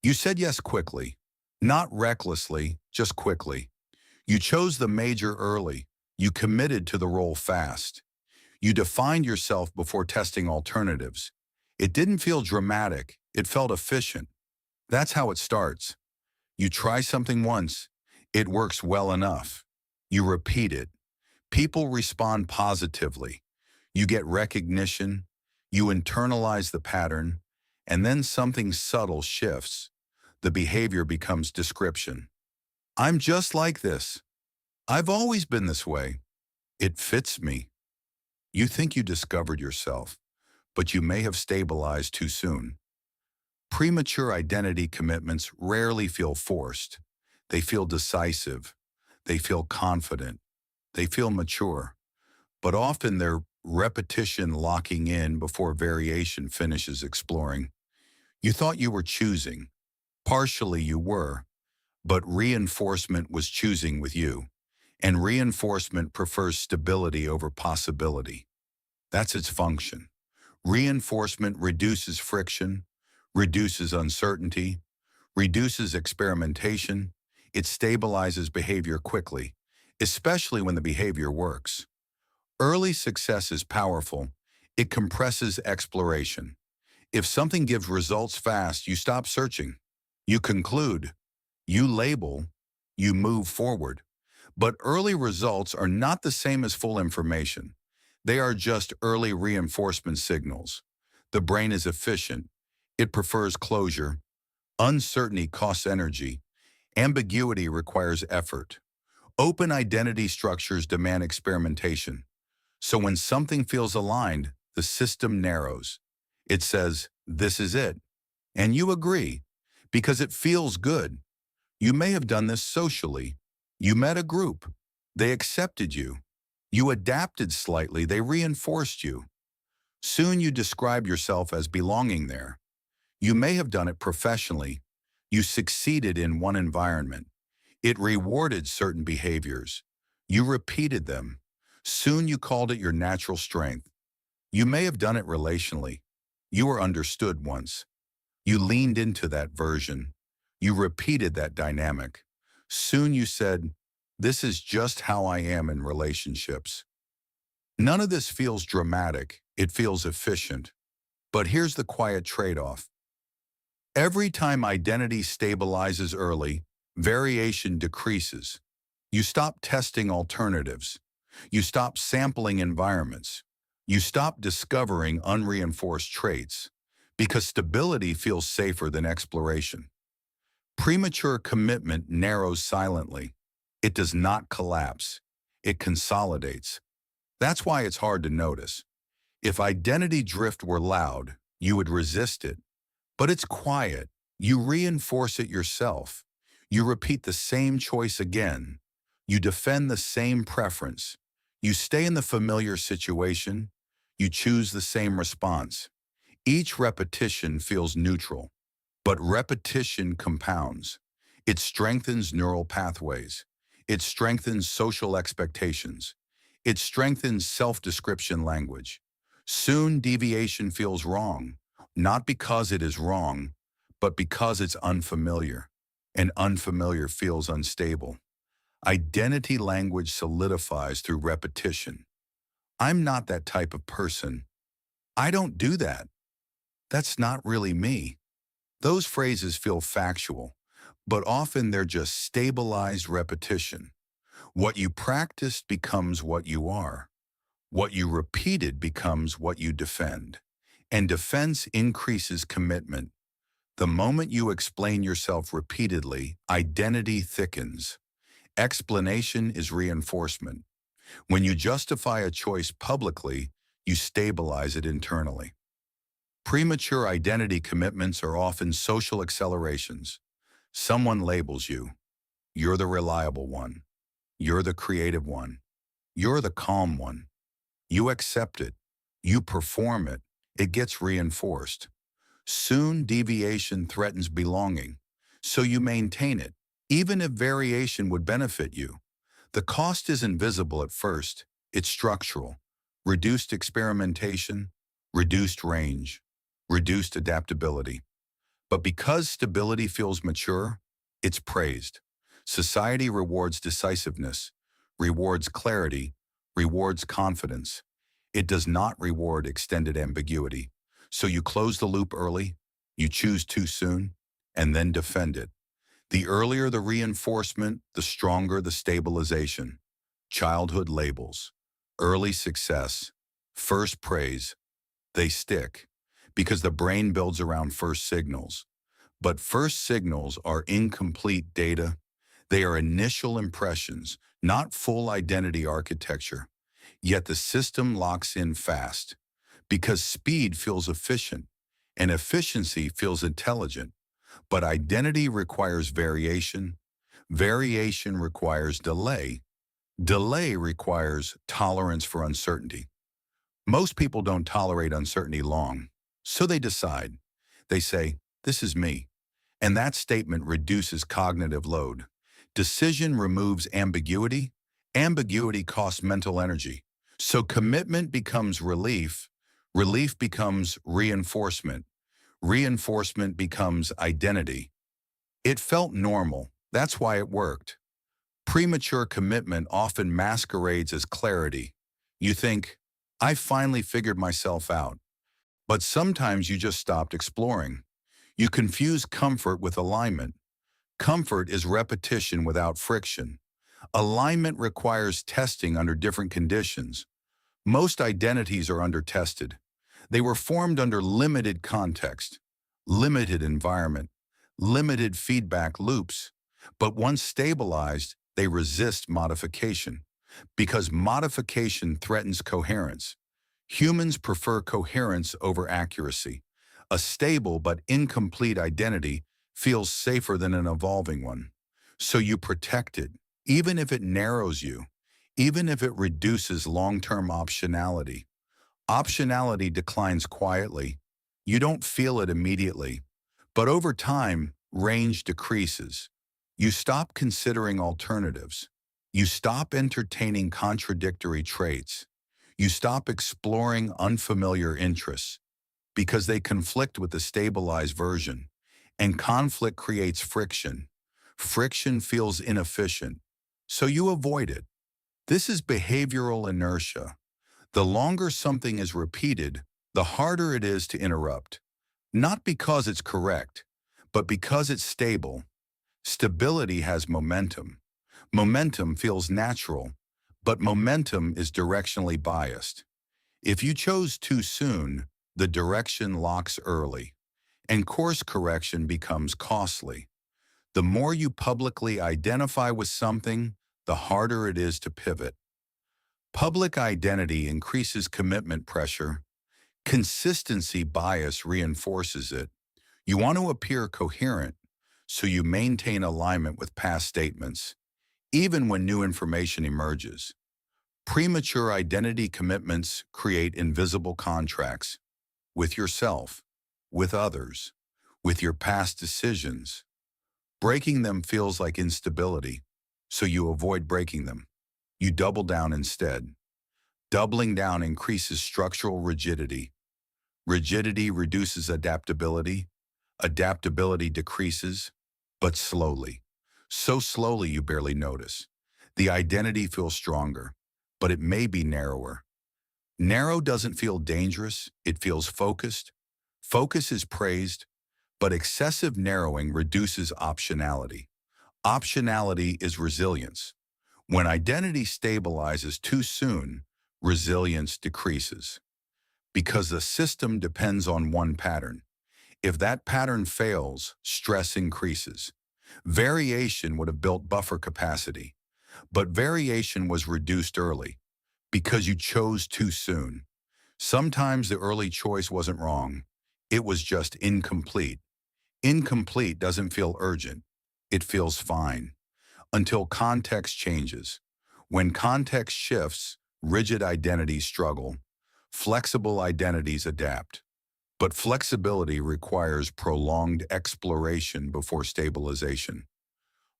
You said yes quickly, not recklessly, just quickly. You chose the major early. You committed to the role fast. You defined yourself before testing alternatives. It didn't feel dramatic. It felt efficient. That's how it starts. You try something once. It works well enough. You repeat it. People respond positively. You get recognition. You internalize the pattern. And then something subtle shifts. The behavior becomes description. I'm just like this. I've always been this way. It fits me. You think you discovered yourself, but you may have stabilized too soon. Premature identity commitments rarely feel forced. They feel decisive. They feel confident. They feel mature. But often they're repetition locking in before variation finishes exploring. You thought you were choosing. Partially you were, but reinforcement was choosing with you. And reinforcement prefers stability over possibility. That's its function. Reinforcement reduces friction, reduces uncertainty, reduces experimentation. It stabilizes behavior quickly, especially when the behavior works. Early success is powerful. It compresses exploration. If something gives results fast, you stop searching. You conclude. You label. You move forward. But early results are not the same as full information. They are just early reinforcement signals. The brain is efficient. It prefers closure. Uncertainty costs energy. Ambiguity requires effort. Open identity structures demand experimentation. So when something feels aligned, the system narrows. It says, this is it. And you agree, because it feels good. You may have done this socially. You met a group. They accepted you. You adapted slightly. They reinforced you. Soon you describe yourself as belonging there. You may have done it professionally. You succeeded in one environment. It rewarded certain behaviors. You repeated them. Soon you called it your natural strength. You may have done it relationally. You were understood once. You leaned into that version. You repeated that dynamic. Soon you said, this is just how I am in relationships. None of this feels dramatic. It feels efficient. But here's the quiet trade-off. Every time identity stabilizes early, variation decreases. You stop testing alternatives. You stop sampling environments. You stop discovering unreinforced traits because stability feels safer than exploration. Premature commitment narrows silently. It does not collapse. It consolidates. That's why it's hard to notice. If identity drift were loud, you would resist it. But it's quiet. You reinforce it yourself. You repeat the same choice again. You defend the same preference. You stay in the familiar situation. You choose the same response. Each repetition feels neutral, but repetition compounds. It strengthens neural pathways. It strengthens social expectations. It strengthens self-description language. Soon deviation feels wrong, not because it is wrong, but because it's unfamiliar, and unfamiliar feels unstable. Identity language solidifies through repetition. I'm not that type of person. I don't do that. That's not really me. Those phrases feel factual, but often they're just stabilized repetition. What you practiced becomes what you are. What you repeated becomes what you defend. And defense increases commitment. The moment you explain yourself repeatedly, identity thickens. Explanation is reinforcement. When you justify a choice publicly, you stabilize it internally. Premature identity commitments are often social accelerations. Someone labels you. You're the reliable one. You're the creative one. You're the calm one. You accept it. You perform it. It gets reinforced. Soon deviation threatens belonging, so you maintain it, even if variation would benefit you. The cost isn't visible at first. It's structural. Reduced experimentation, reduced range, reduced adaptability. But because stability feels mature, it's praised. Society rewards decisiveness, rewards clarity, rewards confidence. It does not reward extended ambiguity. So you close the loop early, you choose too soon, and then defend it. The earlier the reinforcement, the stronger the stabilization. Childhood labels, early success, first praise, they stick because the brain builds around first signals. But first signals are incomplete data. They are initial impressions, not full identity architecture. Yet the system locks in fast because speed feels efficient and efficiency feels intelligent. But identity requires variation. Variation requires delay. Delay requires tolerance for uncertainty. Most people don't tolerate uncertainty long, so they decide. They say, "This is me." And that statement reduces cognitive load. Decision removes ambiguity. Ambiguity costs mental energy. So commitment becomes relief. Relief becomes reinforcement. Reinforcement becomes identity. It felt normal. That's why it worked. Premature commitment often masquerades as clarity. You think, I finally figured myself out. But sometimes you just stopped exploring. You confuse comfort with alignment. Comfort is repetition without friction. Alignment requires testing under different conditions. Most identities are under-tested. They were formed under limited context, limited environment, limited feedback loops. But once stabilized, they resist modification because modification threatens coherence. Humans prefer coherence over accuracy. A stable but incomplete identity feels safer than an evolving one. So you protect it, even if it narrows you, even if it reduces long-term optionality. Optionality declines quietly. You don't feel it immediately. But over time, range decreases. You stop considering alternatives. You stop entertaining contradictory traits. You stop exploring unfamiliar interests because they conflict with the stabilized version. And conflict creates friction. Friction feels inefficient, so you avoid it. This is behavioral inertia. The longer something is repeated, the harder it is to interrupt. Not because it's correct, but because it's stable. Stability has momentum. Momentum feels natural, but momentum is directionally biased. If you chose too soon, the direction locks early, and course correction becomes costly. The more you publicly identify with something, the harder it is to pivot. Public identity increases commitment pressure. Consistency bias reinforces it. You want to appear coherent, so you maintain alignment with past statements, even when new information emerges. Premature identity commitments create invisible contracts with yourself, with others, with your past decisions. Breaking them feels like instability, so you avoid breaking them. You double down instead. Doubling down increases structural rigidity. Rigidity reduces adaptability. Adaptability decreases, but slowly. So slowly you barely notice. The identity feels stronger, but it may be narrower. Narrow doesn't feel dangerous, it feels focused. Focus is praised, but excessive narrowing reduces optionality. Optionality is resilience. When identity stabilizes too soon, resilience decreases. Because the system depends on one pattern. If that pattern fails, stress increases. Variation would have built buffer capacity, but variation was reduced early because you chose too soon. Sometimes the early choice wasn't wrong. It was just incomplete. Incomplete doesn't feel urgent. It feels fine until context changes. When context shifts, rigid identities struggle. Flexible identities adapt. But flexibility requires prolonged exploration before stabilization.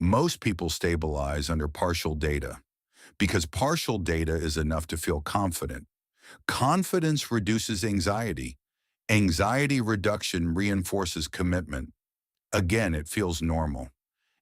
Most people stabilize under partial data because partial data is enough to feel confident. Confidence reduces anxiety. Anxiety reduction reinforces commitment. Again, it feels normal.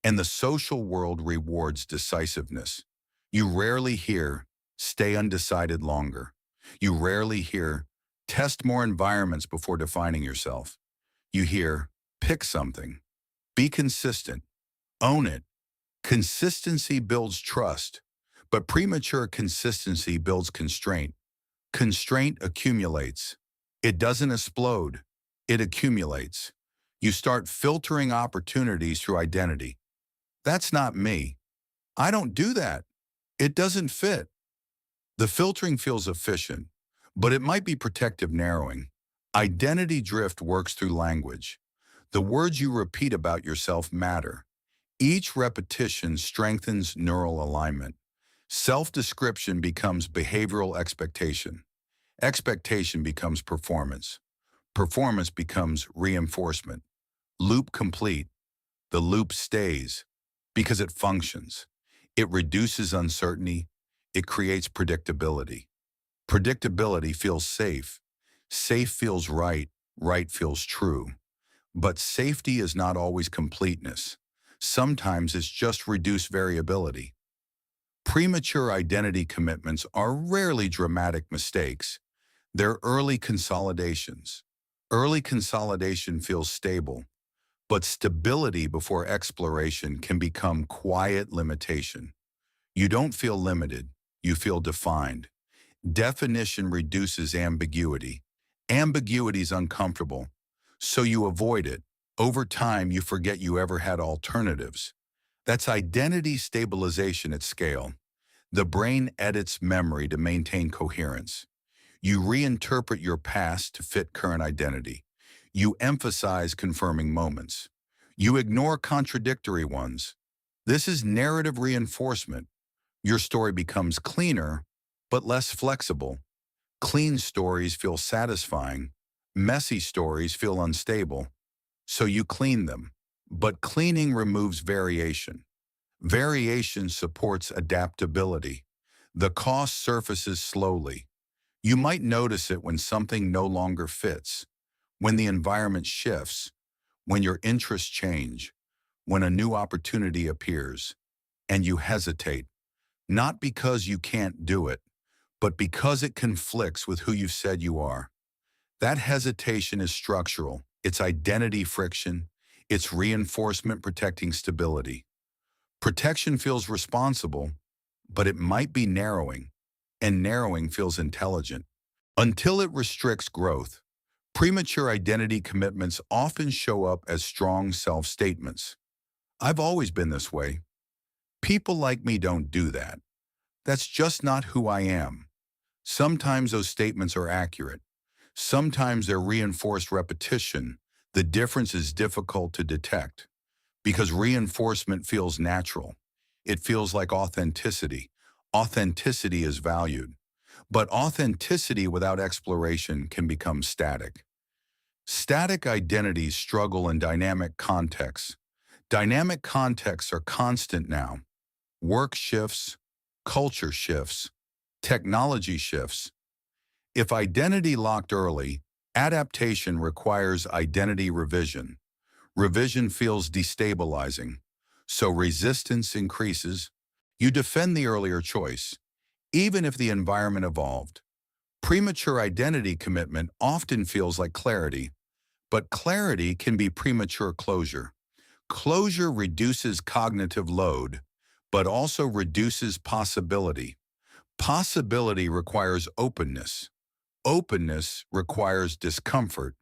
And the social world rewards decisiveness. You rarely hear, stay undecided longer. You rarely hear, test more environments before defining yourself. You hear, pick something. Be consistent. Own it. Consistency builds trust, but premature consistency builds constraint. Constraint accumulates. It doesn't explode. It accumulates. You start filtering opportunities through identity. That's not me. I don't do that. It doesn't fit. The filtering feels efficient, but it might be protective narrowing. Identity drift works through language. The words you repeat about yourself matter. Each repetition strengthens neural alignment. Self-description becomes behavioral expectation. Expectation becomes performance. Performance becomes reinforcement. Loop complete. The loop stays because it functions. It reduces uncertainty. It creates predictability. Predictability feels safe. Safe feels right. Right feels true. But safety is not always completeness. Sometimes it's just reduced variability. Premature identity commitments are rarely dramatic mistakes. They're early consolidations. Early consolidation feels stable, but stability before exploration can become quiet limitation. You don't feel limited, you feel defined. Definition reduces ambiguity. Ambiguity is uncomfortable, so you avoid it. Over time, you forget you ever had alternatives. That's identity stabilization at scale. The brain edits memory to maintain coherence. You reinterpret your past to fit current identity. You emphasize confirming moments. You ignore contradictory ones. This is narrative reinforcement. Your story becomes cleaner, but less flexible. Clean stories feel satisfying. Messy stories feel unstable. So you clean them. But cleaning removes variation. Variation supports adaptability. The cost surfaces slowly. You might notice it when something no longer fits, when the environment shifts, when your interests change, when a new opportunity appears, and you hesitate, not because you can't do it, but because it conflicts with who you've said you are. That hesitation is structural. It's identity friction. It's reinforcement protecting stability. Protection feels responsible, but it might be narrowing, and narrowing feels intelligent. Until it restricts growth, premature identity commitments often show up as strong self-statements. I've always been this way. People like me don't do that. That's just not who I am. Sometimes those statements are accurate. Sometimes they're reinforced repetition. The difference is difficult to detect because reinforcement feels natural. It feels like authenticity. Authenticity is valued. But authenticity without exploration can become static. Static identities struggle in dynamic contexts. Dynamic contexts are constant now. Work shifts, culture shifts, technology shifts. If identity locked early, adaptation requires identity revision. Revision feels destabilizing, so resistance increases. You defend the earlier choice, even if the environment evolved. Premature identity commitment often feels like clarity, but clarity can be premature closure. Closure reduces cognitive load, but also reduces possibility. Possibility requires openness. Openness requires discomfort.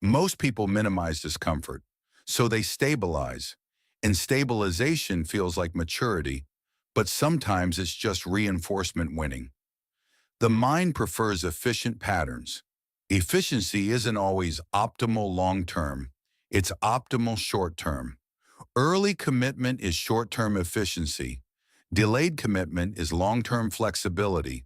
Most people minimize discomfort, so they stabilize. And stabilization feels like maturity, but sometimes it's just reinforcement winning. The mind prefers efficient patterns. Efficiency isn't always optimal long-term. It's optimal short-term. Early commitment is short-term efficiency. Delayed commitment is long-term flexibility.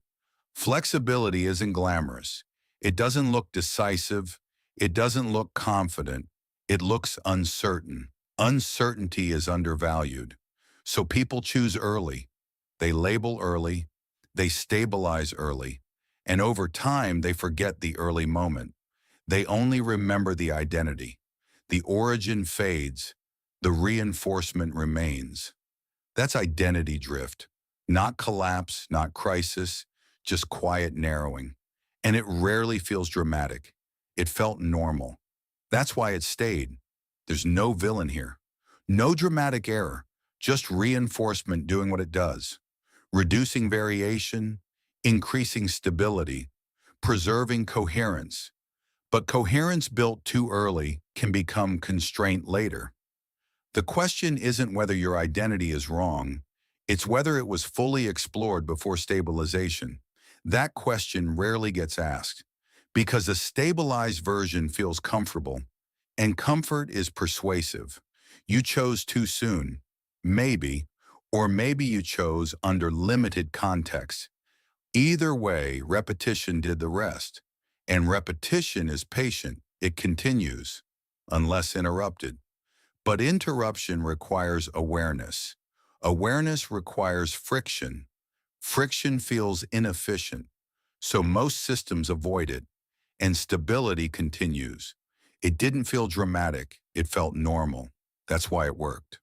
Flexibility isn't glamorous. It doesn't look decisive. It doesn't look confident. It looks uncertain. Uncertainty is undervalued. So people choose early. They label early. They stabilize early. And over time, they forget the early moment. They only remember the identity. The origin fades. The reinforcement remains. That's identity drift. Not collapse, not crisis, just quiet narrowing. And it rarely feels dramatic. It felt normal. That's why it stayed. There's no villain here. No dramatic error, just reinforcement doing what it does. Reducing variation, increasing stability, preserving coherence. But coherence built too early can become constraint later. The question isn't whether your identity is wrong, it's whether it was fully explored before stabilization. That question rarely gets asked, because a stabilized version feels comfortable, and comfort is persuasive. You chose too soon, maybe, or maybe you chose under limited context. Either way, repetition did the rest, and repetition is patient. It continues, unless interrupted. But interruption requires awareness. Awareness requires friction. Friction feels inefficient, so most systems avoid it, and stability continues. It didn't feel dramatic, it felt normal. That's why it worked.